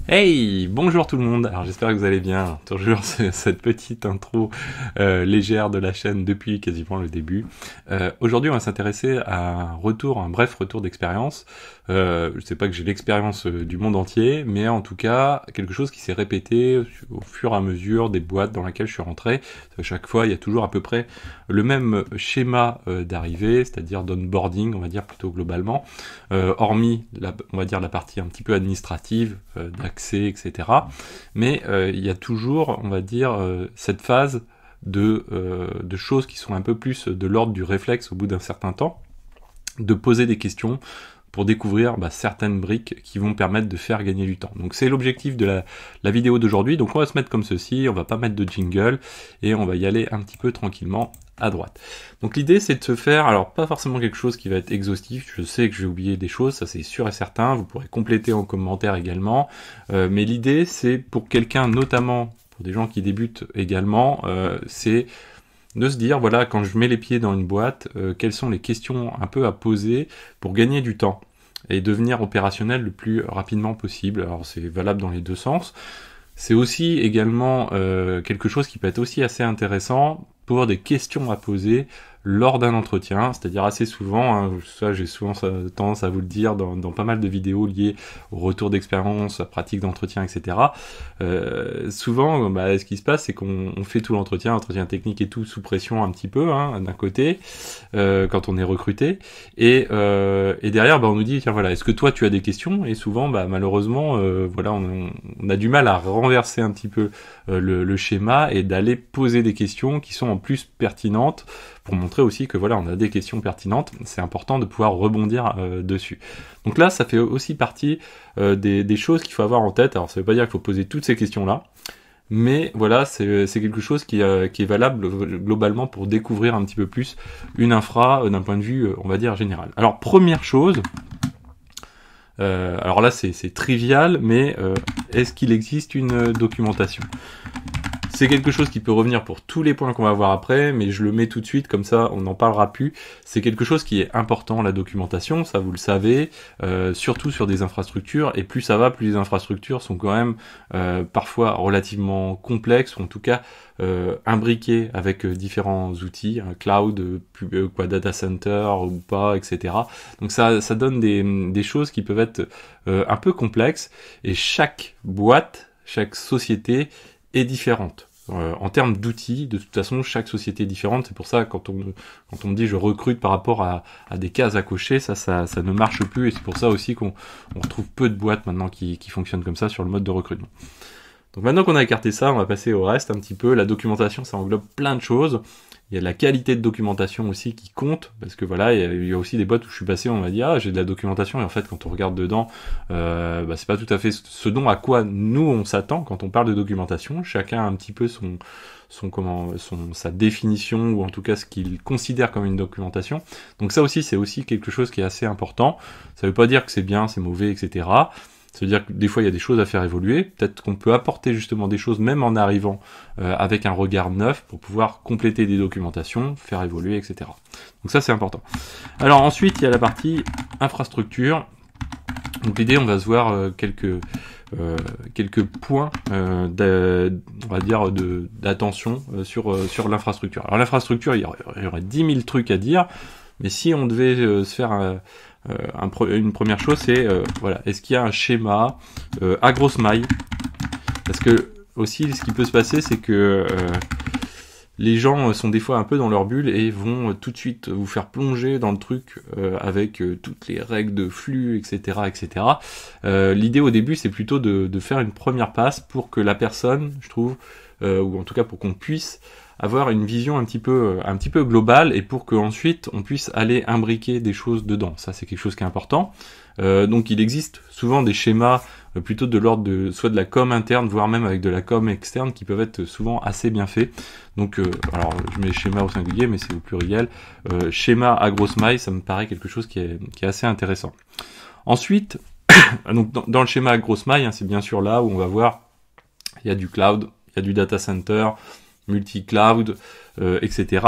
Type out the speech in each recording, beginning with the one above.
Hey, bonjour tout le monde. Alors j'espère que vous allez bien. Toujours cette petite intro légère de la chaîne depuis quasiment le début. Aujourd'hui, on va s'intéresser à un bref retour d'expérience. Je sais pas que j'ai l'expérience du monde entier, mais en tout cas quelque chose qui s'est répété au fur et à mesure des boîtes dans lesquelles je suis rentré. À chaque fois, il y a toujours à peu près le même schéma d'arrivée, c'est-à-dire d'onboarding, on va dire plutôt globalement, hormis on va dire la partie un petit peu administrative, d'accès, etc. Mais il y a toujours, on va dire, cette phase de choses qui sont un peu plus de l'ordre du réflexe au bout d'un certain temps, de poser des questions pour découvrir certaines briques qui vont permettre de faire gagner du temps. Donc c'est l'objectif de la vidéo d'aujourd'hui. Donc on va se mettre comme ceci, on va pas mettre de jingle et on va y aller un petit peu tranquillement à droite. Donc l'idée c'est de se faire, alors pas forcément quelque chose qui va être exhaustif, je sais que j'ai oublié des choses, ça c'est sûr et certain, vous pourrez compléter en commentaire également, mais l'idée c'est pour quelqu'un, notamment pour des gens qui débutent également, c'est de se dire, voilà, quand je mets les pieds dans une boîte, quelles sont les questions un peu à poser pour gagner du temps et devenir opérationnel le plus rapidement possible. Alors c'est valable dans les deux sens. C'est aussi également quelque chose qui peut être aussi assez intéressant pour des questions à poser lors d'un entretien, c'est-à-dire assez souvent, hein, ça j'ai souvent tendance à vous le dire dans pas mal de vidéos liées au retour d'expérience, à pratique d'entretien, etc. Souvent, ce qui se passe, c'est qu'on fait tout l'entretien technique et tout sous pression un petit peu, hein, d'un côté, quand on est recruté, et derrière, on nous dit, tiens voilà, est-ce que toi tu as des questions? Et souvent, malheureusement, voilà, on a du mal à renverser un petit peu le schéma et d'aller poser des questions qui sont en plus pertinentes pour montrer aussi que voilà, on a des questions pertinentes, c'est important de pouvoir rebondir dessus. Donc là, ça fait aussi partie des choses qu'il faut avoir en tête. Alors ça veut pas dire qu'il faut poser toutes ces questions-là, mais voilà, c'est quelque chose qui est valable globalement pour découvrir un petit peu plus une infra d'un point de vue, on va dire, général. Alors première chose, alors là c'est trivial, mais est-ce qu'il existe une documentation ? C'est quelque chose qui peut revenir pour tous les points qu'on va voir après, mais je le mets tout de suite, comme ça on n'en parlera plus. C'est quelque chose qui est important, la documentation, ça vous le savez, surtout sur des infrastructures, et plus ça va, plus les infrastructures sont quand même parfois relativement complexes, ou en tout cas imbriquées avec différents outils, cloud, data center ou pas, etc. Donc ça donne des choses qui peuvent être un peu complexes, et chaque boîte, chaque société est différente. En termes d'outils, de toute façon, chaque société est différente. C'est pour ça, quand on me dit je recrute par rapport à des cases à cocher, ça ne marche plus. Et c'est pour ça aussi qu'on retrouve peu de boîtes maintenant qui fonctionnent comme ça sur le mode de recrutement. Donc maintenant qu'on a écarté ça, on va passer au reste un petit peu. La documentation, ça englobe plein de choses. Il y a de la qualité de documentation aussi qui compte, parce que voilà, il y a aussi des boîtes où je suis passé, on m'a dit j'ai de la documentation, et en fait quand on regarde dedans, c'est pas tout à fait ce dont à quoi nous on s'attend quand on parle de documentation. Chacun a un petit peu sa définition, ou en tout cas ce qu'il considère comme une documentation. Donc ça aussi, c'est aussi quelque chose qui est assez important. Ça veut pas dire que c'est bien, c'est mauvais, etc. Ça veut dire que des fois, il y a des choses à faire évoluer. Peut-être qu'on peut apporter justement des choses, même en arrivant avec un regard neuf, pour pouvoir compléter des documentations, faire évoluer, etc. Donc ça, c'est important. Alors ensuite, il y a la partie infrastructure. Donc l'idée, on va se voir quelques points on va dire d'attention sur l'infrastructure. Alors l'infrastructure, il y aurait 10 000 trucs à dire, mais si on devait se faire une première chose, c'est voilà, est-ce qu'il y a un schéma à grosse maille? Parce que aussi, ce qui peut se passer, c'est que les gens sont des fois un peu dans leur bulle et vont tout de suite vous faire plonger dans le truc avec toutes les règles de flux, etc., etc. L'idée au début, c'est plutôt de faire une première passe pour que la personne, je trouve, ou en tout cas pour qu'on puisse avoir une vision un petit peu globale, et pour qu'ensuite on puisse aller imbriquer des choses dedans. Ça, c'est quelque chose qui est important. Donc il existe souvent des schémas plutôt de l'ordre de soit de la com interne, voire même avec de la com externe, qui peuvent être souvent assez bien faits. Donc alors je mets schéma au singulier, mais c'est au pluriel. Schéma à grosse maille, ça me paraît quelque chose qui est assez intéressant. Ensuite, donc dans le schéma à grosse maille, c'est bien sûr là où on va voir, il y a du cloud, il y a du data center, multi-cloud, etc.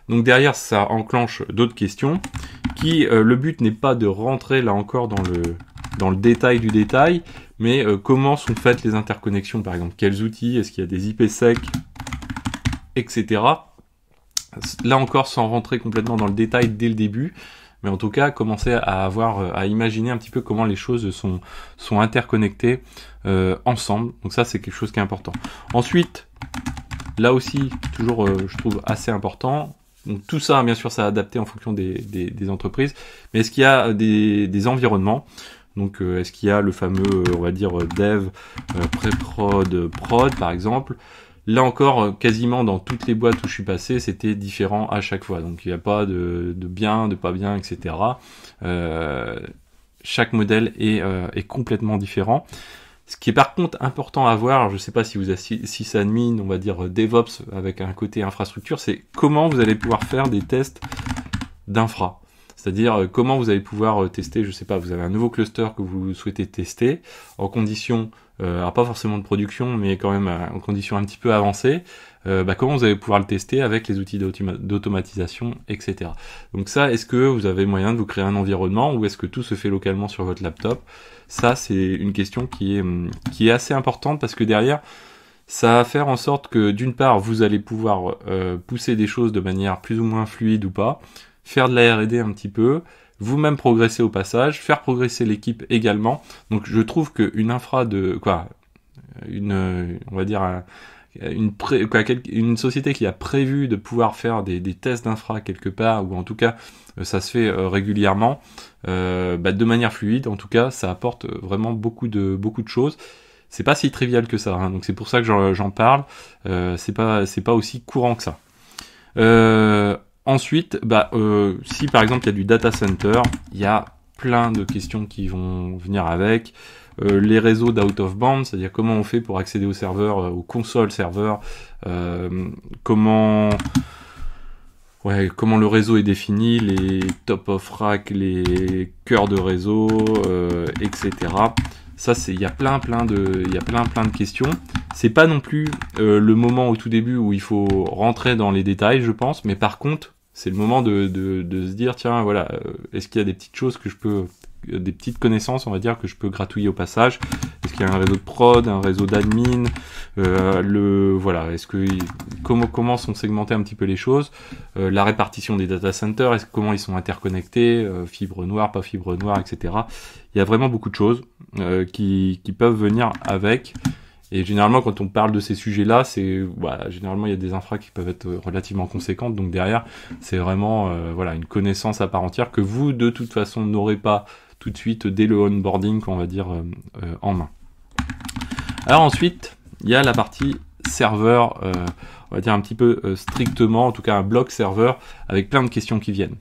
Donc derrière, ça enclenche d'autres questions qui, le but n'est pas de rentrer là encore dans le détail du détail, mais comment sont faites les interconnexions, par exemple, quels outils, est-ce qu'il y a des IPsec, etc. Là encore, sans rentrer complètement dans le détail dès le début, mais en tout cas, commencer à imaginer un petit peu comment les choses sont interconnectées ensemble. Donc ça, c'est quelque chose qui est important. Ensuite, là aussi, toujours, je trouve assez important. Donc tout ça, bien sûr, ça a adapté en fonction des entreprises. Mais est-ce qu'il y a des environnements? Donc est-ce qu'il y a le fameux, on va dire, dev, pré-prod, prod, par exemple? Là encore, quasiment dans toutes les boîtes où je suis passé, c'était différent à chaque fois. Donc il n'y a pas de bien, de pas bien, etc. Chaque modèle est complètement différent. Ce qui est par contre important à voir, je ne sais pas si vous êtes sysadmin, on va dire DevOps avec un côté infrastructure, c'est comment vous allez pouvoir faire des tests d'infra. C'est-à-dire comment vous allez pouvoir tester, je ne sais pas, vous avez un nouveau cluster que vous souhaitez tester en conditions, alors pas forcément de production, mais quand même en conditions un petit peu avancées, comment vous allez pouvoir le tester avec les outils d'automatisation, etc. Donc ça, est-ce que vous avez moyen de vous créer un environnement ou est-ce que tout se fait localement sur votre laptop? Ça, c'est une question qui est assez importante parce que derrière, ça va faire en sorte que d'une part, vous allez pouvoir pousser des choses de manière plus ou moins fluide ou pas, faire de la R&D un petit peu, vous-même progresser au passage, faire progresser l'équipe également. Donc je trouve qu'une infra on va dire une société qui a prévu de pouvoir faire des tests d'infra quelque part, ou en tout cas ça se fait régulièrement, de manière fluide, en tout cas ça apporte vraiment beaucoup de choses. C'est pas si trivial que ça, hein, donc c'est pour ça que j'en parle. C'est pas aussi courant que ça. Ensuite, si par exemple il y a du data center, il y a plein de questions qui vont venir avec. Les réseaux d'out of band, c'est-à-dire comment on fait pour accéder aux serveurs, aux consoles serveurs, comment le réseau est défini, les top of rack, les cœurs de réseau, etc. Ça, il y a plein de questions. C'est pas non plus le moment au tout début où il faut rentrer dans les détails, je pense, mais par contre, c'est le moment de se dire, tiens, voilà, est-ce qu'il y a des petites choses que je peux, des petites connaissances, on va dire, que je peux gratouiller au passage? Est-ce qu'il y a un réseau de prod, un réseau d'admin, est-ce que comment sont segmentées un petit peu les choses, la répartition des data centers, comment ils sont interconnectés, fibre noire, pas fibre noire, etc. Il y a vraiment beaucoup de choses qui peuvent venir avec. Et généralement, quand on parle de ces sujets-là, généralement il y a des infras qui peuvent être relativement conséquentes. Donc derrière, c'est vraiment une connaissance à part entière que vous, de toute façon, n'aurez pas tout de suite dès le onboarding, on va dire, en main. Alors ensuite, il y a la partie serveur, on va dire un petit peu strictement, en tout cas un bloc serveur avec plein de questions qui viennent.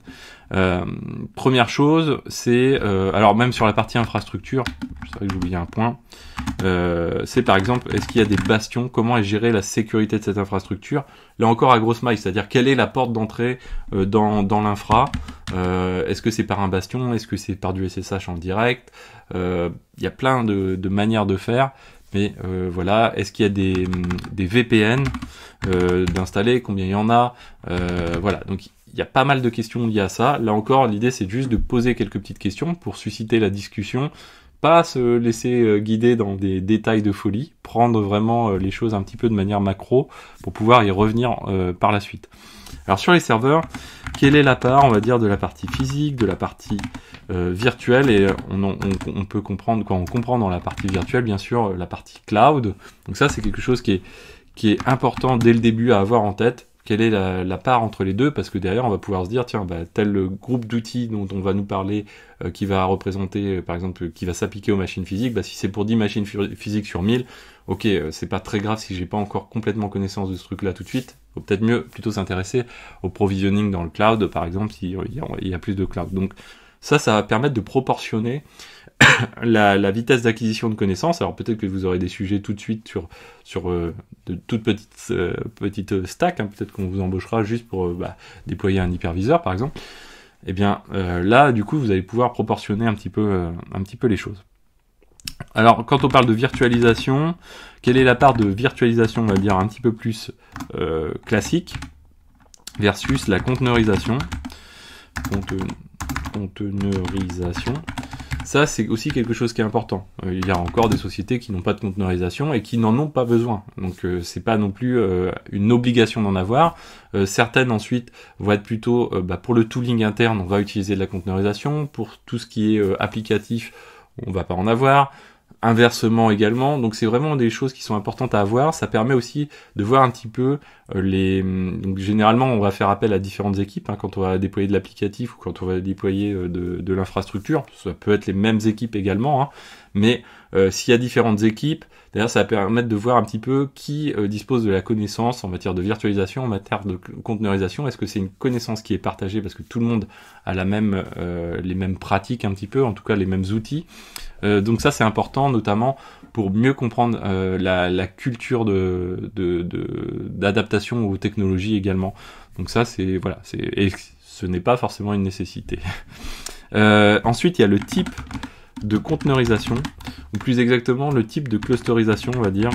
Première chose, c'est alors même sur la partie infrastructure, c'est vrai que j'ai oublié un point, c'est par exemple, est-ce qu'il y a des bastions, comment est gérée la sécurité de cette infrastructure? Là encore à grosse maille, c'est-à-dire quelle est la porte d'entrée dans l'infra, est-ce que c'est par un bastion, est-ce que c'est par du SSH en direct? Il y a plein de manières de faire. Mais est-ce qu'il y a des VPN d'installer, combien il y en a, donc il y a pas mal de questions liées à ça. Là encore, l'idée c'est juste de poser quelques petites questions pour susciter la discussion, pas se laisser guider dans des détails de folie, prendre vraiment les choses un petit peu de manière macro pour pouvoir y revenir par la suite. Alors sur les serveurs, quelle est la part, on va dire, de la partie physique, de la partie virtuelle, et on peut comprendre, quand on comprend dans la partie virtuelle, bien sûr, la partie cloud. Donc ça, c'est quelque chose qui est important dès le début à avoir en tête. Quelle est la part entre les deux, parce que derrière on va pouvoir se dire, tiens, tel groupe d'outils dont on va nous parler, qui va représenter, par exemple, qui va s'appliquer aux machines physiques, si c'est pour 10 machines physiques sur 1000, ok, c'est pas très grave si j'ai pas encore complètement connaissance de ce truc-là tout de suite. Faut peut-être mieux plutôt s'intéresser au provisioning dans le cloud, par exemple, s'il y a plus de cloud. Donc ça va permettre de proportionner la vitesse d'acquisition de connaissances. Alors peut-être que vous aurez des sujets tout de suite sur de toutes petites stacks, hein. Peut-être qu'on vous embauchera juste pour déployer un hyperviseur par exemple. Et bien là du coup vous allez pouvoir proportionner un petit peu les choses. Alors quand on parle de virtualisation, quelle est la part de virtualisation, on va dire un petit peu plus classique versus la conteneurisation. Ça, c'est aussi quelque chose qui est important. Il y a encore des sociétés qui n'ont pas de conteneurisation et qui n'en ont pas besoin. Donc, c'est pas non plus une obligation d'en avoir. Certaines, ensuite, vont être plutôt pour le tooling interne, on va utiliser de la conteneurisation. Pour tout ce qui est applicatif, on va pas en avoir. Inversement également, donc c'est vraiment des choses qui sont importantes à avoir. Ça permet aussi de voir un petit peu donc généralement on va faire appel à différentes équipes quand on va déployer de l'applicatif ou quand on va déployer de l'infrastructure. Ça peut être les mêmes équipes également, mais s'il y a différentes équipes, d'ailleurs ça va permettre de voir un petit peu qui dispose de la connaissance en matière de virtualisation, en matière de conteneurisation. Est-ce que c'est une connaissance qui est partagée parce que tout le monde a les mêmes pratiques un petit peu, en tout cas les mêmes outils. Donc ça c'est important, notamment pour mieux comprendre la culture d'adaptation aux technologies également. Donc ça c'est voilà, et ce n'est pas forcément une nécessité. Ensuite il y a le type de conteneurisation, ou plus exactement le type de clusterisation, on va dire.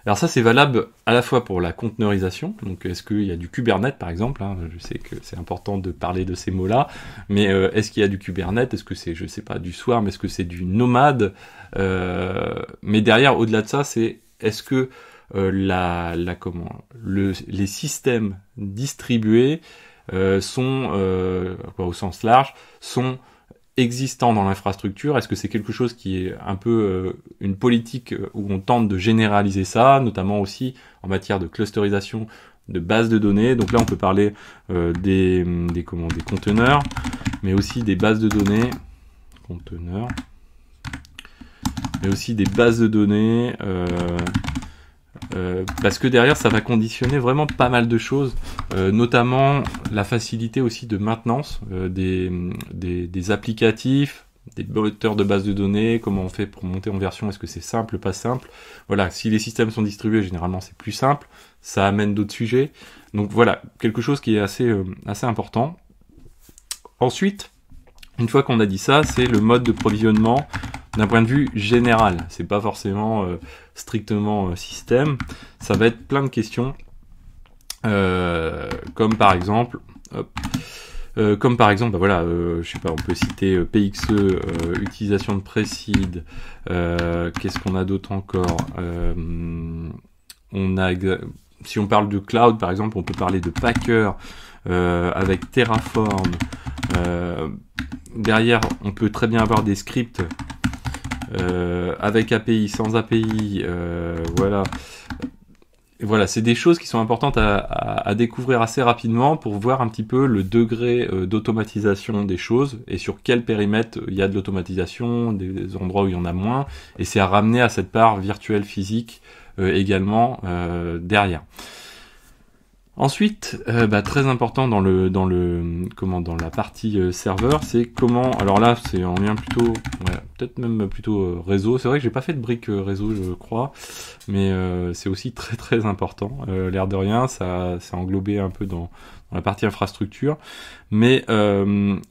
Alors ça c'est valable à la fois pour la conteneurisation, donc est-ce qu'il y a du Kubernetes par exemple, je sais que c'est important de parler de ces mots-là, mais est-ce qu'il y a du Kubernetes, est-ce que c'est, je sais pas, du Swarm, est-ce que c'est du Nomad, mais derrière, au-delà de ça, c'est est-ce que les systèmes distribués sont, au sens large, sont existants dans l'infrastructure. Est-ce que c'est quelque chose qui est un peu une politique où on tente de généraliser ça, notamment aussi en matière de clusterisation de bases de données. Donc là on peut parler des conteneurs, mais aussi des bases de données conteneurs, mais aussi des bases de données parce que derrière ça va conditionner vraiment pas mal de choses, notamment la facilité aussi de maintenance des applicatifs, des moteurs de base de données, comment on fait pour monter en version, est-ce que c'est simple, pas simple. Voilà, si les systèmes sont distribués, généralement c'est plus simple, ça amène d'autres sujets. Donc voilà, quelque chose qui est assez important. Ensuite, une fois qu'on a dit ça, c'est le mode de provisionnement d'un point de vue général. C'est pas forcément strictement système. Ça va être plein de questions, comme par exemple, je sais pas, on peut citer PXE, utilisation de précide. Qu'est-ce qu'on a d'autre encore? Si on parle de cloud, par exemple, on peut parler de Packer avec Terraform. Derrière, on peut très bien avoir des scripts avec API, sans API, voilà. Et voilà, c'est des choses qui sont importantes à découvrir assez rapidement pour voir un petit peu le degré d'automatisation des choses et sur quel périmètre il y a de l'automatisation, des endroits où il y en a moins, et c'est à ramener à cette part virtuelle physique également derrière. Ensuite, très important dans la partie serveur, c'est comment. Alors là, c'est en lien plutôt, peut-être même plutôt réseau. C'est vrai que j'ai pas fait de brique réseau, je crois, mais c'est aussi très très important. L'air de rien, ça englobé un peu dans la partie infrastructure, mais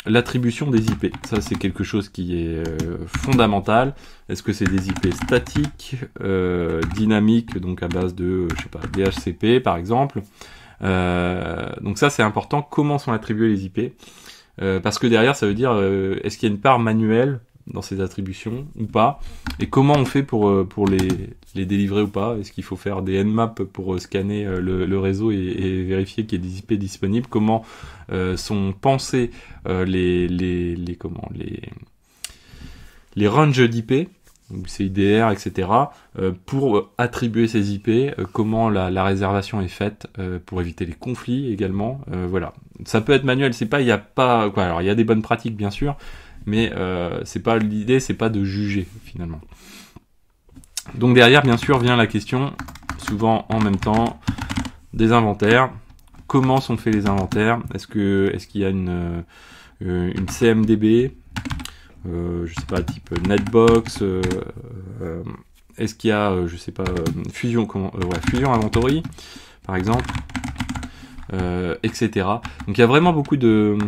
l'attribution des IP, ça c'est quelque chose qui est fondamental. Est-ce que c'est des IP statiques, dynamiques, donc à base de, je sais pas, DHCP par exemple? Donc ça c'est important, comment sont attribués les IP, parce que derrière ça veut dire est-ce qu'il y a une part manuelle dans ces attributions ou pas, et comment on fait pour les délivrer ou pas. Est-ce qu'il faut faire des nmap pour scanner le réseau et vérifier qu'il y a des IP disponibles, comment sont pensés les ranges d'IP, CIDR, etc., pour attribuer ces IP, comment la réservation est faite pour éviter les conflits également. Voilà, ça peut être manuel, alors il y a des bonnes pratiques bien sûr, mais c'est pas l'idée, c'est pas de juger finalement. Donc derrière, bien sûr, vient la question, souvent en même temps, des inventaires. Comment sont faits les inventaires? Est-ce qu'il y a une CMDB? Je sais pas, type Netbox, est-ce qu'il y a, je sais pas, Fusion Inventory, par exemple, etc. Donc il y a vraiment beaucoup de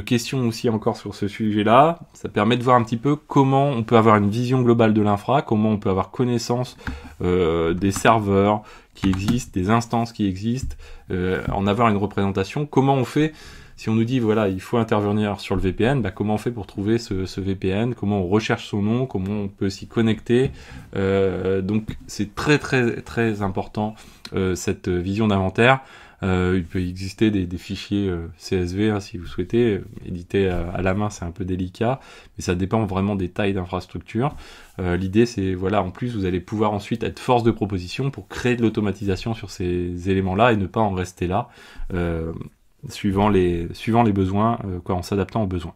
questions aussi encore sur ce sujet-là. Ça permet de voir un petit peu comment on peut avoir une vision globale de l'infra, comment on peut avoir connaissance des serveurs qui existent, des instances qui existent, en avoir une représentation, comment on fait Si on nous dit voilà, il faut intervenir sur le VPN, bah, comment on fait pour trouver ce VPN, comment on recherche son nom, comment on peut s'y connecter. Donc c'est très très très important cette vision d'inventaire. Il peut exister des fichiers CSV hein, si vous souhaitez, éditer à la main c'est un peu délicat, mais ça dépend vraiment des tailles d'infrastructure. L'idée c'est, voilà, en plus vous allez pouvoir ensuite être force de proposition pour créer de l'automatisation sur ces éléments-là et ne pas en rester là, suivant les besoins, en s'adaptant aux besoins.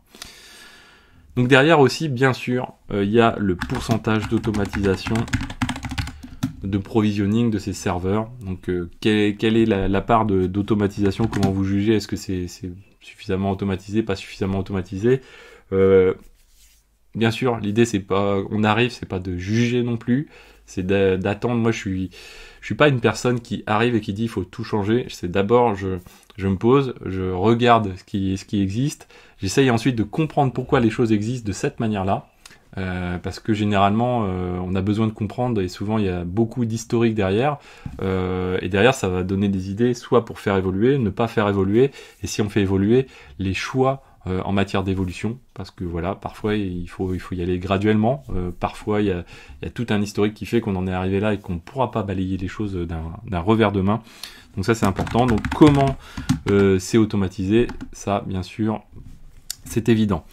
Donc derrière aussi, bien sûr, il y a le pourcentage d'automatisation de provisioning de ces serveurs. Donc quelle est la part d'automatisation, comment vous jugez, est-ce que c'est suffisamment automatisé, pas suffisamment automatisé. Bien sûr, l'idée c'est pas, c'est pas de juger non plus, c'est d'attendre. Moi je suis pas une personne qui arrive et qui dit il faut tout changer. C'est d'abord je me pose, je regarde ce qui existe, j'essaye ensuite de comprendre pourquoi les choses existent de cette manière-là. Parce que généralement on a besoin de comprendre et souvent il y a beaucoup d'historique derrière et derrière ça va donner des idées soit pour faire évoluer, ne pas faire évoluer, et si on fait évoluer les choix en matière d'évolution, parce que voilà, parfois il faut y aller graduellement, parfois il y a tout un historique qui fait qu'on en est arrivé là et qu'on ne pourra pas balayer les choses d'un revers de main. Donc ça c'est important. Donc comment c'est automatisé, ça bien sûr c'est évident.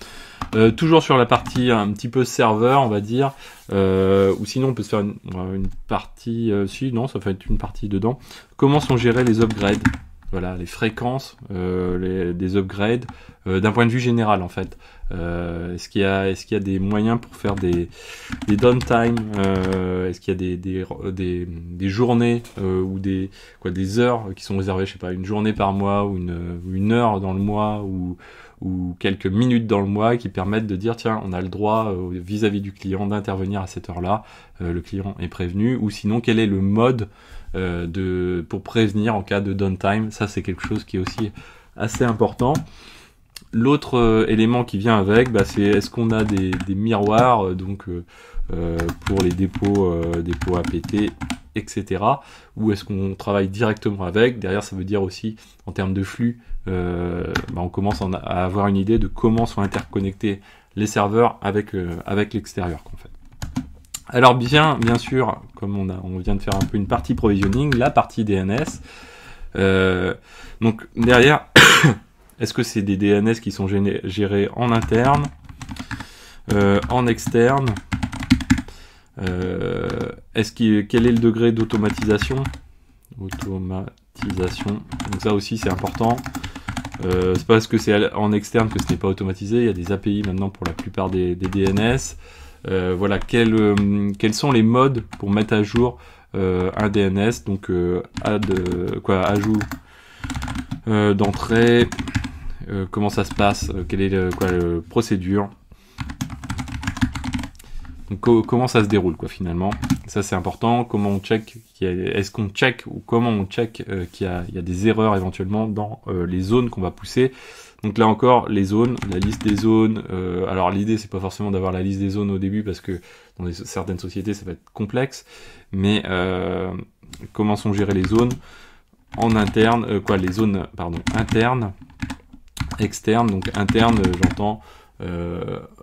Toujours sur la partie un petit peu serveur, on va dire, ou sinon on peut se faire une partie, si non, ça peut être une partie dedans. Comment sont gérés les upgrades, voilà, les fréquences des upgrades, d'un point de vue général en fait. Est-ce qu'il y a des moyens pour faire des downtime, est-ce qu'il y a des journées ou des heures qui sont réservées, je sais pas, une journée par mois ou une heure dans le mois ou quelques minutes dans le mois qui permettent de dire tiens, on a le droit vis-à-vis du client d'intervenir à cette heure-là, le client est prévenu, ou sinon quel est le mode pour prévenir en cas de downtime. Ça c'est quelque chose qui est aussi assez important. L'autre élément qui vient avec, c'est est-ce qu'on a des miroirs pour les dépôts APT, etc. Ou est-ce qu'on travaille directement avec. Derrière ça veut dire aussi en termes de flux, on commence à avoir une idée de comment sont interconnectés les serveurs avec l'extérieur qu'on fait. Alors bien sûr, comme on vient de faire un peu une partie provisioning, la partie DNS. Donc derrière, est-ce que c'est des DNS qui sont gérés en interne, en externe, quel est le degré d'automatisation? Donc ça aussi c'est important. C'est pas parce que c'est en externe que ce n'est pas automatisé. Il y a des API maintenant pour la plupart des DNS. Voilà, quels sont les modes pour mettre à jour un DNS. Donc ajout d'entrée, comment ça se passe, quelle est la procédure. Donc, comment ça se déroule finalement, ça c'est important. Comment on check, est-ce qu'on check ou comment on check qu'il y a des erreurs éventuellement dans les zones qu'on va pousser. Donc là encore, les zones, la liste des zones. Alors l'idée c'est pas forcément d'avoir la liste des zones au début parce que dans certaines sociétés ça va être complexe, mais comment sont gérées les zones en interne, les zones internes, externes. Donc interne, j'entends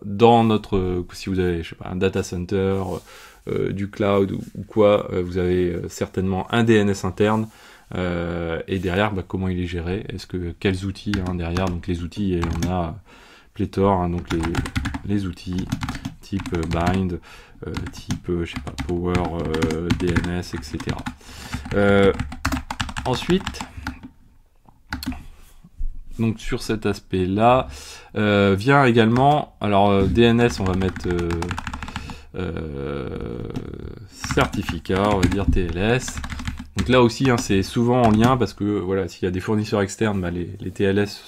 dans notre, si vous avez, je sais pas, un data center, du cloud ou quoi, vous avez certainement un DNS interne. Et derrière, comment il est géré, quels outils derrière. Donc les outils, on a pléthore, donc les outils type bind, type je sais pas, power, DNS, etc. Ensuite, donc sur cet aspect là vient également, alors DNS on va mettre certificat, on va dire TLS. Donc là aussi c'est souvent en lien parce que voilà, s'il y a des fournisseurs externes, les TLS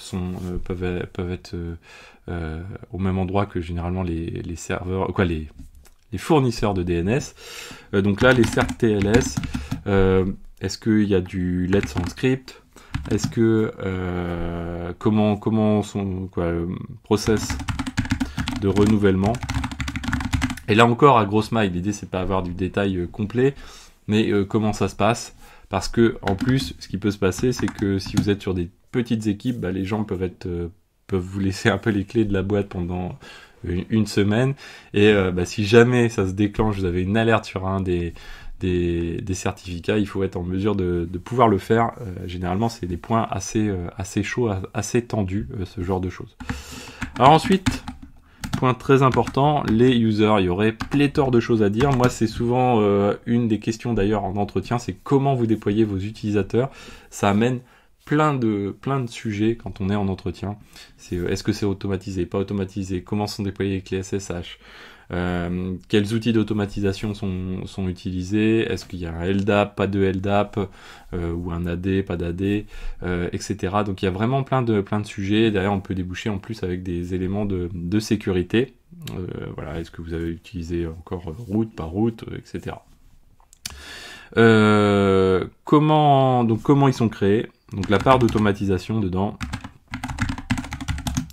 peuvent être au même endroit que généralement les serveurs, les fournisseurs de DNS. Donc là les cert TLS, est-ce qu'il y a du Let's sans script? Est-ce que comment sont le process de renouvellement? Et là encore à grosse maille, l'idée c'est pas avoir du détail complet, mais comment ça se passe, parce que en plus ce qui peut se passer c'est que si vous êtes sur des petites équipes, bah, les gens peuvent vous laisser un peu les clés de la boîte pendant une semaine, et bah, si jamais ça se déclenche, vous avez une alerte sur un des certificats, il faut être en mesure de pouvoir le faire. Généralement, c'est des points assez chauds, assez tendus, ce genre de choses. Alors ensuite, point très important, les users. Il y aurait pléthore de choses à dire. Moi, c'est souvent une des questions d'ailleurs en entretien, c'est comment vous déployez vos utilisateurs. Ça amène plein de sujets quand on est en entretien. C'est est-ce que c'est automatisé, pas automatisé, comment sont déployés les clés SSH, quels outils d'automatisation sont utilisés, est-ce qu'il y a un LDAP, pas de LDAP, ou un AD, pas d'AD, etc. Donc il y a vraiment plein de sujets. Derrière, on peut déboucher en plus avec des éléments de sécurité. Voilà, est-ce que vous avez utilisé encore route, pas route, etc. Comment ils sont créés? Donc la part d'automatisation dedans.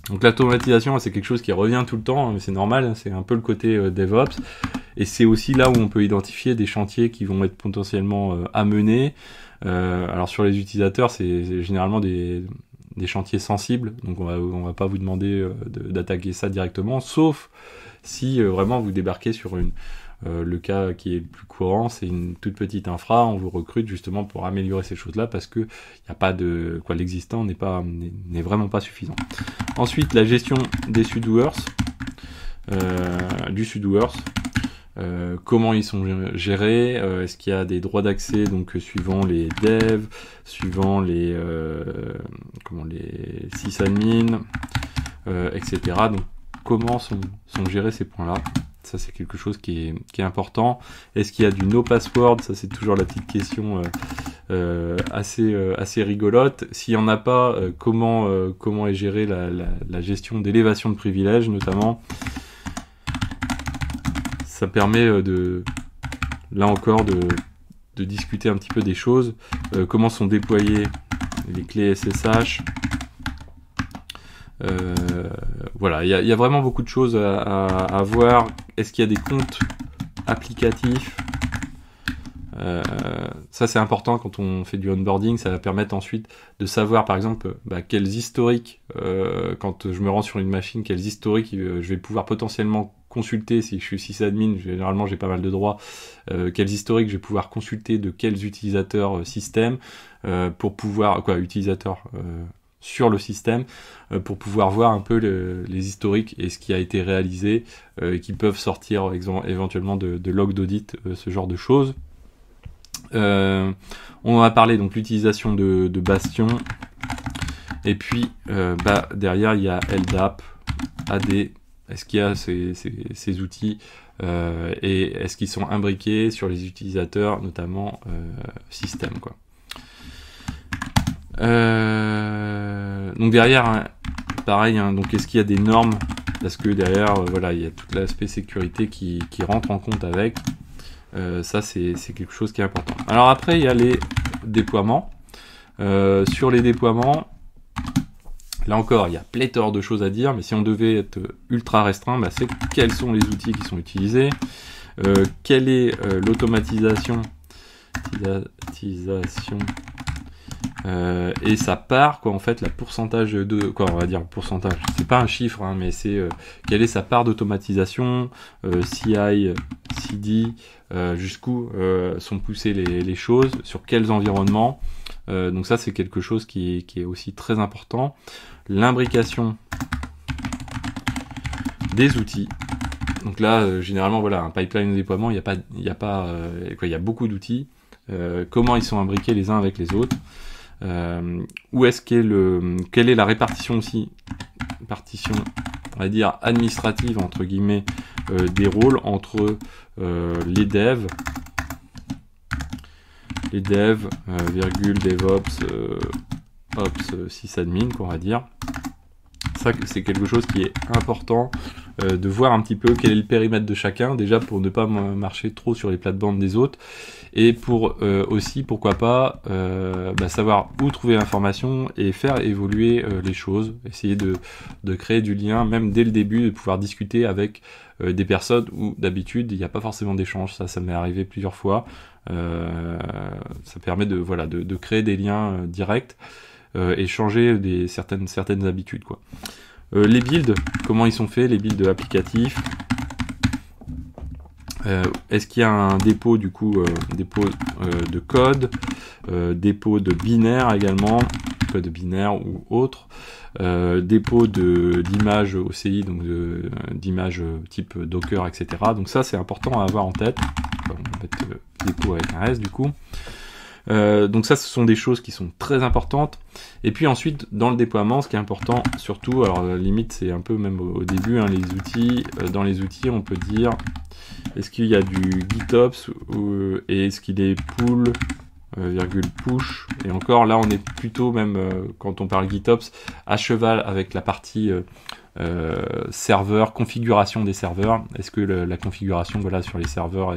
Donc l'automatisation, c'est quelque chose qui revient tout le temps, hein, mais c'est normal, hein, c'est un peu le côté DevOps. Et c'est aussi là où on peut identifier des chantiers qui vont être potentiellement à mener. Alors sur les utilisateurs, c'est généralement des chantiers sensibles, donc on va pas vous demander d'attaquer ça directement, sauf si vraiment vous débarquez sur le cas qui est le plus courant, c'est une toute petite infra, on vous recrute justement pour améliorer ces choses-là parce que l'existant n'est vraiment pas suffisant. Ensuite, la gestion des sudoers, du sudoers, comment ils sont gérés, est-ce qu'il y a des droits d'accès, donc suivant les devs, suivant les sysadmins, etc. Donc comment sont gérés ces points-là? Ça, c'est quelque chose qui est important. Est-ce qu'il y a du no password? Ça, c'est toujours la petite question assez rigolote. S'il n'y en a pas, comment est gérée la gestion d'élévation de privilèges, notamment? Ça permet là encore de discuter un petit peu des choses. Comment sont déployées les clés SSH? Voilà, il y a vraiment beaucoup de choses à voir. Est-ce qu'il y a des comptes applicatifs? Ça, c'est important quand on fait du onboarding. Ça va permettre ensuite de savoir, par exemple, quels historiques, quand je me rends sur une machine, quels historiques je vais pouvoir potentiellement consulter. Si je suis sysadmin, généralement j'ai pas mal de droits. Quels historiques je vais pouvoir consulter de quels utilisateurs système pour pouvoir utilisateurs sur le système, pour pouvoir voir un peu les historiques et ce qui a été réalisé, qui peuvent sortir éventuellement de log d'audit, ce genre de choses. On en a parlé, donc l'utilisation de Bastion, et puis derrière il y a LDAP, AD. Est-ce qu'il y a ces outils et est-ce qu'ils sont imbriqués sur les utilisateurs, notamment système, quoi. Donc derrière, hein, pareil, hein, donc est-ce qu'il y a des normes? Parce que derrière, voilà, il y a tout l'aspect sécurité qui rentre en compte avec. Ça, c'est quelque chose qui est important. Alors après, il y a les déploiements. Sur les déploiements, là encore, il y a pléthore de choses à dire, mais si on devait être ultra restreint, c'est quels sont les outils qui sont utilisés, quelle est l'automatisation et ça part, quoi, en fait, la pourcentage on va dire pourcentage, c'est pas un chiffre, hein, mais c'est quelle est sa part d'automatisation, CI, CD, jusqu'où sont poussées les choses, sur quels environnements. Donc ça, c'est quelque chose qui est aussi très important. L'imbrication des outils. Donc là, généralement, voilà, un pipeline de déploiement, il y a beaucoup d'outils. Comment ils sont imbriqués les uns avec les autres. Quelle est la répartition aussi, on va dire administrative entre guillemets, des rôles entre les devs, DevOps, Ops, sysadmin, qu'on va dire. Ça, c'est quelque chose qui est important, de voir un petit peu quel est le périmètre de chacun, déjà pour ne pas marcher trop sur les plates-bandes des autres, et pour aussi, pourquoi pas, savoir où trouver l'information et faire évoluer les choses, essayer de créer du lien, même dès le début, de pouvoir discuter avec des personnes où d'habitude il n'y a pas forcément d'échange. Ça m'est arrivé plusieurs fois. Ça permet de créer des liens directs. Et puis, il y a et changer certaines habitudes, quoi. Les builds, comment ils sont faits, les builds applicatifs. Est-ce qu'il y a un dépôt du coup, dépôt de code, dépôt de binaire également, code binaire ou autre, dépôt d'images OCI, donc d'images type Docker, etc. Donc ça c'est important à avoir en tête. On va mettre dépôt avec un S du coup. Donc ça, ce sont des choses qui sont très importantes. Et puis ensuite, dans le déploiement, ce qui est important, surtout, alors limite, c'est un peu même au début, hein, les outils. Dans les outils, on peut dire, est-ce qu'il y a du GitOps et est-ce qu'il est pull, virgule push. Et encore, là, on est plutôt même, quand on parle GitOps, à cheval avec la partie serveur, configuration des serveurs. Est-ce que la configuration, voilà, sur les serveurs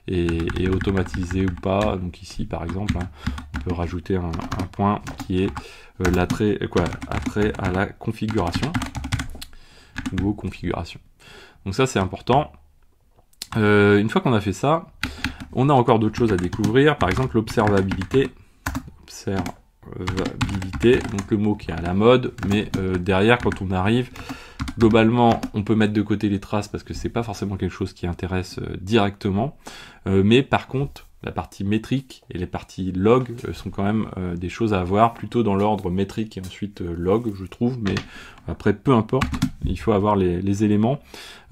est automatisée ou pas? Donc ici, par exemple, hein, on peut rajouter un point qui est attrait à la configuration ou aux configurations. Donc ça, c'est important. Une fois qu'on a fait ça, on a encore d'autres choses à découvrir. Par exemple, l'observabilité. Donc le mot qui est à la mode, mais derrière, quand on arrive, globalement, on peut mettre de côté les traces parce que c'est pas forcément quelque chose qui intéresse directement, mais par contre, la partie métrique et les parties log sont quand même des choses à avoir, plutôt dans l'ordre métrique et ensuite log, je trouve, mais après, peu importe, il faut avoir les éléments.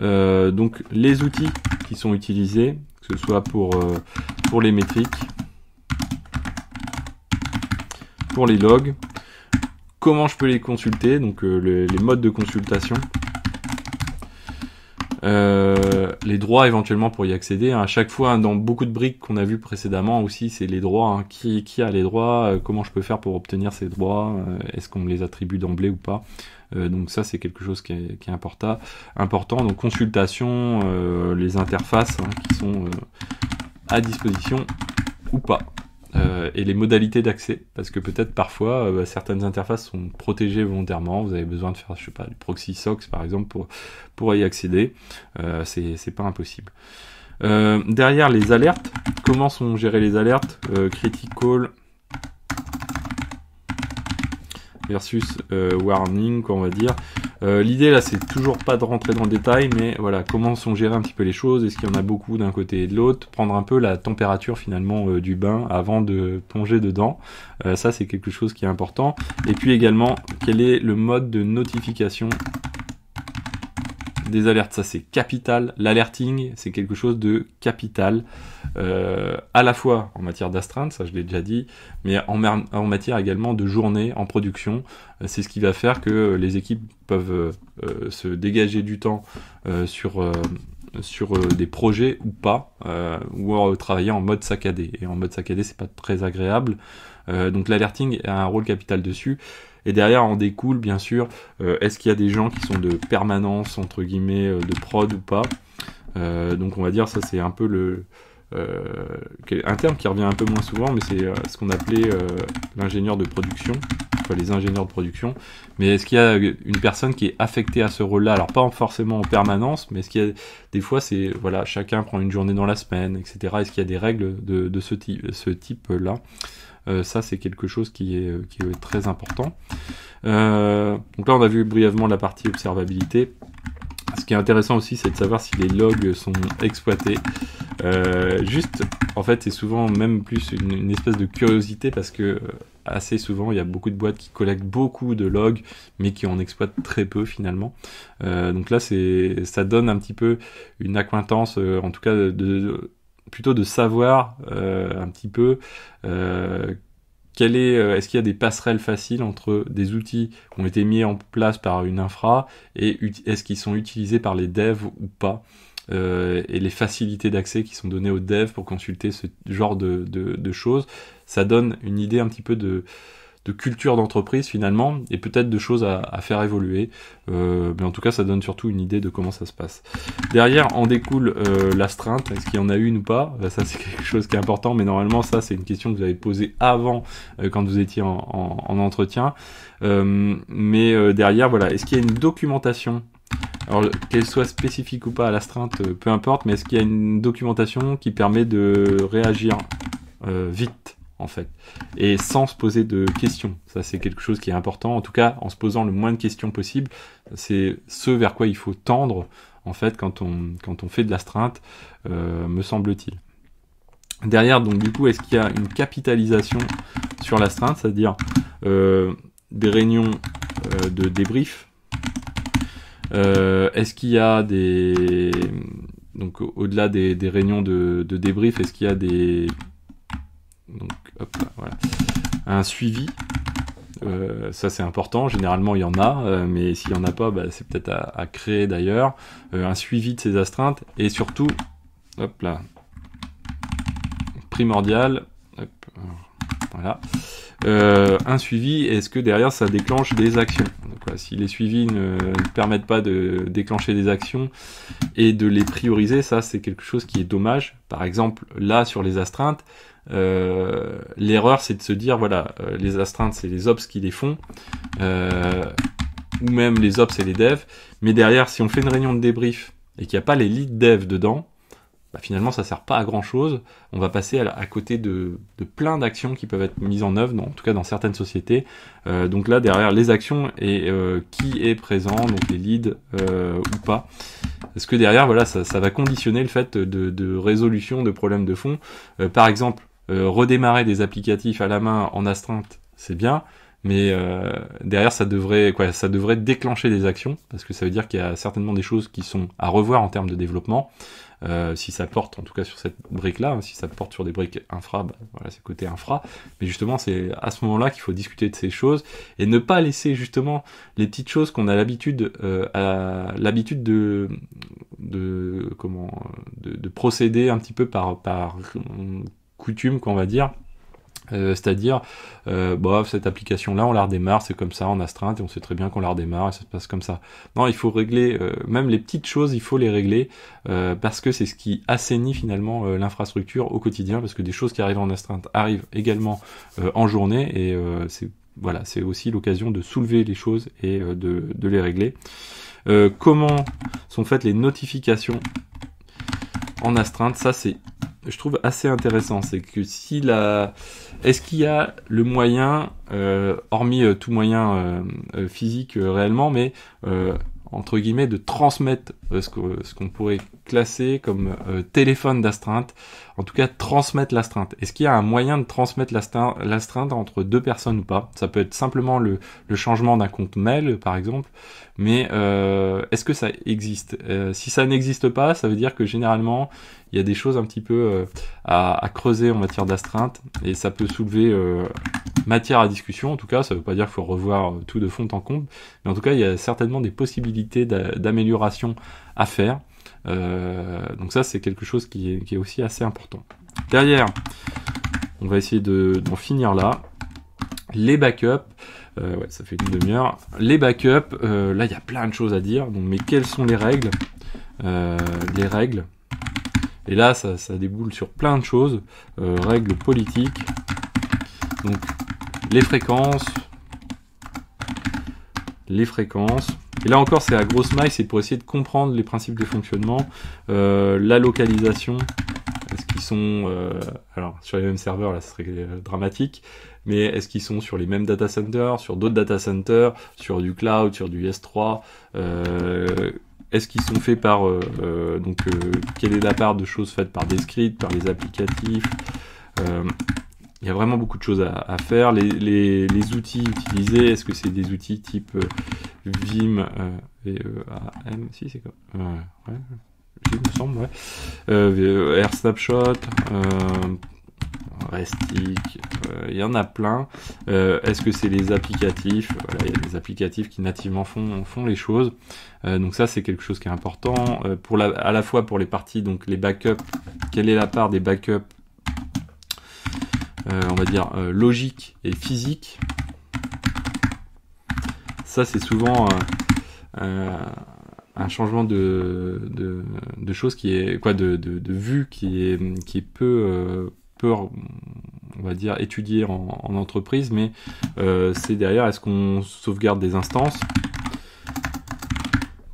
Donc, les outils qui sont utilisés, que ce soit pour les métriques, pour les logs, comment je peux les consulter, donc les modes de consultation, les droits éventuellement pour y accéder. À chaque fois, dans beaucoup de briques qu'on a vu précédemment aussi, c'est les droits. Hein. Qui a les droits, comment je peux faire pour obtenir ces droits, est-ce qu'on me les attribue d'emblée ou pas. Donc ça, c'est quelque chose qui est important. Donc consultation, les interfaces hein, qui sont à disposition ou pas. Et les modalités d'accès, parce que peut-être parfois certaines interfaces sont protégées volontairement, vous avez besoin de faire, je sais pas, du proxy SOX par exemple pour y accéder, c'est pas impossible. Derrière les alertes, comment sont gérées les alertes, critical versus warning, quoi, on va dire. L'idée là, c'est toujours pas de rentrer dans le détail, mais voilà, comment sont gérées un petit peu les choses, est-ce qu'il y en a beaucoup d'un côté et de l'autre, prendre un peu la température finalement du bain avant de plonger dedans, ça c'est quelque chose qui est important. Et puis également, quel est le mode de notification des alertes, ça c'est capital. L'alerting, c'est quelque chose de capital, à la fois en matière d'astreinte, ça je l'ai déjà dit, mais en matière également de journée en production. C'est ce qui va faire que les équipes peuvent se dégager du temps sur des projets ou pas, ou travailler en mode saccadé. Et en mode saccadé, c'est pas très agréable. Donc l'alerting a un rôle capital dessus. Et derrière, en découle, bien sûr, est-ce qu'il y a des gens qui sont de permanence, entre guillemets, de prod ou pas. Donc on va dire, ça c'est un peu un terme qui revient un peu moins souvent, mais c'est ce qu'on appelait l'ingénieur de production, enfin les ingénieurs de production. Mais est-ce qu'il y a une personne qui est affectée à ce rôle-là? Alors pas forcément en permanence, mais est-ce qu'il y a des fois, c'est voilà, chacun prend une journée dans la semaine, etc. Est-ce qu'il y a des règles de ce type-là? Ça, c'est quelque chose qui est très important. Donc là, on a vu brièvement la partie observabilité. Ce qui est intéressant aussi, c'est de savoir si les logs sont exploités. Juste, en fait, c'est souvent même plus une espèce de curiosité parce que assez souvent, il y a beaucoup de boîtes qui collectent beaucoup de logs, mais qui en exploitent très peu finalement. Donc là, ça donne un petit peu une acquaintance, en tout cas plutôt de savoir un petit peu est-ce qu'il y a des passerelles faciles entre des outils qui ont été mis en place par une infra et est-ce qu'ils sont utilisés par les devs ou pas, et les facilités d'accès qui sont données aux devs pour consulter ce genre de choses. Ça donne une idée un petit peu de culture d'entreprise finalement, et peut-être de choses à faire évoluer, mais en tout cas ça donne surtout une idée de comment ça se passe. Derrière en découle l'astreinte, est-ce qu'il y en a une ou pas? Ça c'est quelque chose qui est important, mais normalement ça c'est une question que vous avez posée avant quand vous étiez en entretien, mais derrière voilà, est-ce qu'il y a une documentation? Alors qu'elle soit spécifique ou pas à l'astreinte, peu importe, mais est-ce qu'il y a une documentation qui permet de réagir vite en fait, et sans se poser de questions. Ça, c'est quelque chose qui est important, en tout cas, en se posant le moins de questions possible. C'est ce vers quoi il faut tendre, en fait, quand on fait de l'astreinte, me semble-t-il. Derrière, donc, du coup, est-ce qu'il y a une capitalisation sur l'astreinte, c'est-à-dire des réunions de débrief? Est-ce qu'il y a des... Donc, au-delà des réunions de débrief, est-ce qu'il y a des... Donc, hop là, voilà. Un suivi, ça c'est important, généralement il y en a, mais s'il n'y en a pas, bah, c'est peut-être à créer d'ailleurs. Un suivi de ces astreintes, et surtout, hop là, primordial, hop, voilà. Un suivi, est-ce que derrière ça déclenche des actions? Donc, voilà, si les suivis ne permettent pas de déclencher des actions et de les prioriser, ça c'est quelque chose qui est dommage. Par exemple, là sur les astreintes, l'erreur c'est de se dire voilà, les astreintes c'est les ops qui les font, ou même les ops et les devs, mais derrière si on fait une réunion de débrief et qu'il n'y a pas les lead dev dedans, bah, finalement ça sert pas à grand chose. On va passer à côté de plein d'actions qui peuvent être mises en œuvre, en tout cas dans certaines sociétés. Donc là derrière les actions et qui est présent, donc les leads ou pas. Parce que derrière voilà, ça va conditionner le fait de résolution de problèmes de fond. Par exemple, redémarrer des applicatifs à la main en astreinte, c'est bien, mais derrière ça devrait déclencher des actions, parce que ça veut dire qu'il y a certainement des choses qui sont à revoir en termes de développement. Si ça porte en tout cas sur cette brique là, si ça porte sur des briques infra, bah, voilà, c'est côté infra, mais justement c'est à ce moment là qu'il faut discuter de ces choses et ne pas laisser justement les petites choses qu'on a l'habitude de procéder un petit peu par coutume, qu'on va dire. C'est-à-dire, cette application-là, on la redémarre, c'est comme ça en astreinte, et on sait très bien qu'on la redémarre, et ça se passe comme ça. Non, il faut régler, même les petites choses, il faut les régler, parce que c'est ce qui assainit finalement l'infrastructure au quotidien, parce que des choses qui arrivent en astreinte arrivent également en journée, et c'est aussi l'occasion de soulever les choses et de les régler. Comment sont faites les notifications en astreinte? Ça, c'est, je trouve, assez intéressant. C'est que est-ce qu'il y a le moyen, hormis tout moyen physique réellement, mais entre guillemets de transmettre ce qu'on pourrait classer comme téléphone d'astreinte, en tout cas transmettre l'astreinte. Est-ce qu'il y a un moyen de transmettre l'astreinte entre deux personnes ou pas? Ça peut être simplement le changement d'un compte mail par exemple, mais est-ce que ça existe? Si ça n'existe pas, ça veut dire que généralement il y a des choses un petit peu à creuser en matière d'astreinte, et ça peut soulever matière à discussion. En tout cas, ça ne veut pas dire qu'il faut revoir tout de fond en comble, mais en tout cas, il y a certainement des possibilités d'amélioration à faire. Donc ça, c'est quelque chose qui est aussi assez important. Derrière, on va essayer d'en finir là. Les backups, ça fait une demi-heure. Les backups, là, il y a plein de choses à dire. Donc, mais quelles sont les règles? Les règles. Et là, ça déboule sur plein de choses. Règles politiques. Donc, les fréquences. Et là encore, c'est à grosse maille, c'est pour essayer de comprendre les principes de fonctionnement. La localisation. Est-ce qu'ils sont... alors, sur les mêmes serveurs, là, ce serait dramatique. Mais est-ce qu'ils sont sur les mêmes data centers, sur d'autres data centers, sur du cloud, sur du S3 est-ce qu'ils sont faits par... quelle est la part de choses faites par des scripts, par les applicatifs? Il y a vraiment beaucoup de choses à faire. Les outils utilisés, est-ce que c'est des outils type Vim, V-E-A-M, si c'est quoi ouais, il me semble, ouais. Air Snapshot, Restic, il y en a plein. Est-ce que c'est les applicatifs? Voilà, il y a des applicatifs qui nativement font les choses. Donc ça, c'est quelque chose qui est important. À la fois pour les parties, donc les backups, quelle est la part des backups on va dire logique et physique? Ça, c'est souvent un changement de choses qui est de vue qui est peu on va dire étudié en entreprise, mais c'est derrière, est-ce qu'on sauvegarde des instances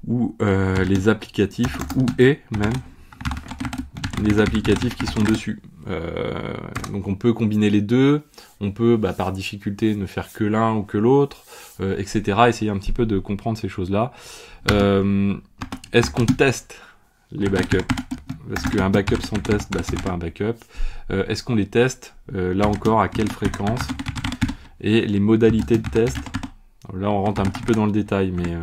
ou les applicatifs, ou même les applicatifs qui sont dessus. Donc on peut combiner les deux, on peut par difficulté ne faire que l'un ou que l'autre, etc. Essayer un petit peu de comprendre ces choses-là. Est-ce qu'on teste les backups? Parce qu'un backup sans test, c'est pas un backup. Est-ce qu'on les teste? Là encore, à quelle fréquence? Et les modalités de test. Alors là, on rentre un petit peu dans le détail, mais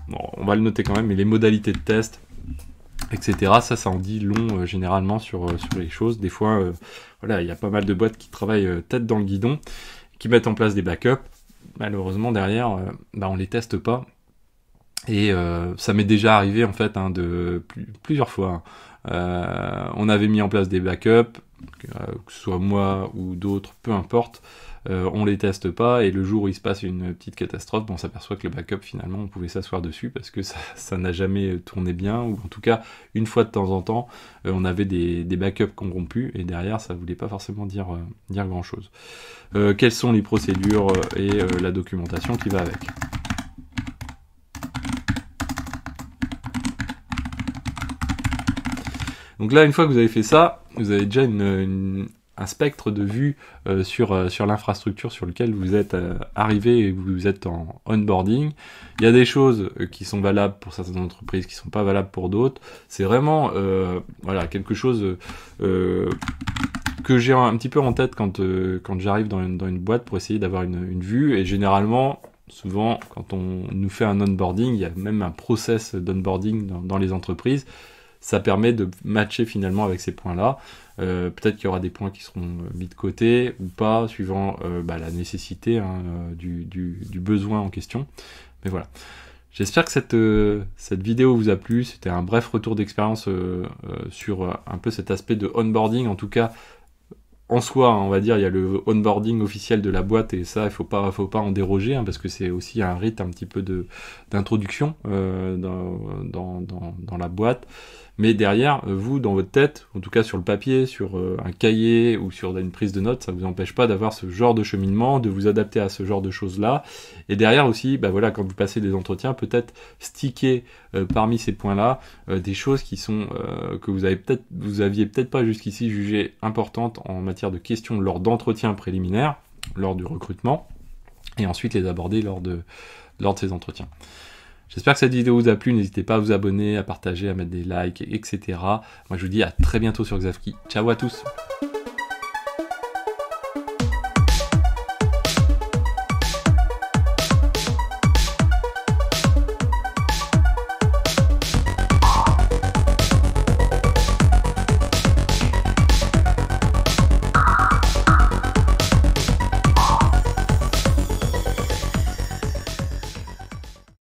bon, on va le noter quand même. Mais les modalités de test, etc. Ça en dit long généralement sur les choses. Des fois, voilà, il y a pas mal de boîtes qui travaillent tête dans le guidon, qui mettent en place des backups. Malheureusement, derrière, on les teste pas. Et ça m'est déjà arrivé en fait plusieurs fois. On avait mis en place des backups, que ce soit moi ou d'autres, peu importe. On les teste pas et le jour où il se passe une petite catastrophe, on s'aperçoit que le backup finalement on pouvait s'asseoir dessus parce que ça n'a jamais tourné bien, ou en tout cas une fois de temps en temps on avait des backups corrompus et derrière ça voulait pas forcément dire grand chose. Quelles sont les procédures et la documentation qui va avec. Donc là, une fois que vous avez fait ça, vous avez déjà un spectre de vue sur l'infrastructure sur lequel vous êtes arrivé et vous êtes en onboarding. Il y a des choses qui sont valables pour certaines entreprises, qui sont pas valables pour d'autres. C'est vraiment voilà, quelque chose que j'ai un petit peu en tête quand j'arrive dans une boîte pour essayer d'avoir une vue. Et généralement, souvent, quand on nous fait un onboarding, il y a même un process d'onboarding dans les entreprises. Ça permet de matcher finalement avec ces points-là. Peut-être qu'il y aura des points qui seront mis de côté ou pas, suivant la nécessité du besoin en question. Mais voilà. J'espère que cette vidéo vous a plu. C'était un bref retour d'expérience sur un peu cet aspect de onboarding. En tout cas, en soi, on va dire, il y a le onboarding officiel de la boîte et ça, il faut pas en déroger parce que c'est aussi un rite un petit peu d'introduction dans la boîte. Mais derrière, vous, dans votre tête, en tout cas sur le papier, sur un cahier ou sur une prise de notes, ça ne vous empêche pas d'avoir ce genre de cheminement, de vous adapter à ce genre de choses-là. Et derrière aussi, voilà, quand vous passez des entretiens, peut-être sticker parmi ces points-là des choses qui sont que vous aviez peut-être pas jusqu'ici jugées importantes en matière de questions lors d'entretiens préliminaires, lors du recrutement, et ensuite les aborder lors de ces entretiens. J'espère que cette vidéo vous a plu, n'hésitez pas à vous abonner, à partager, à mettre des likes, etc. Moi je vous dis à très bientôt sur Xavki. Ciao à tous.